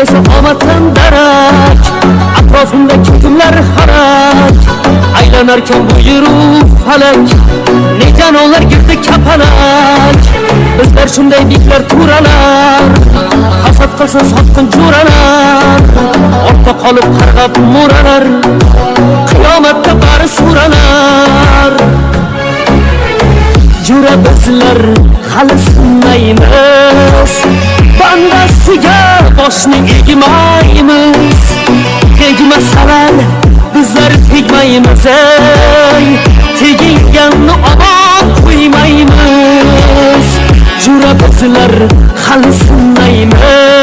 esa omaddan darak, atrofimdagi kunlar harak, aylanarkan buyuru falak, ne canonlar girdi kapalak. Bizlar shunday beklar turalar, hasad qilsin sotqin jo'ralar, ortda qolib qarg'ab mo'ralar, qiyomatda bari suralar. Jura bizlar hali sinmaymiz, bandasiga boshni egmaymiz. Tegmasalar bizlar tegmaymiz, teginganni omon qo'ymaymiz. Jura bizlar hali sinmaymiz,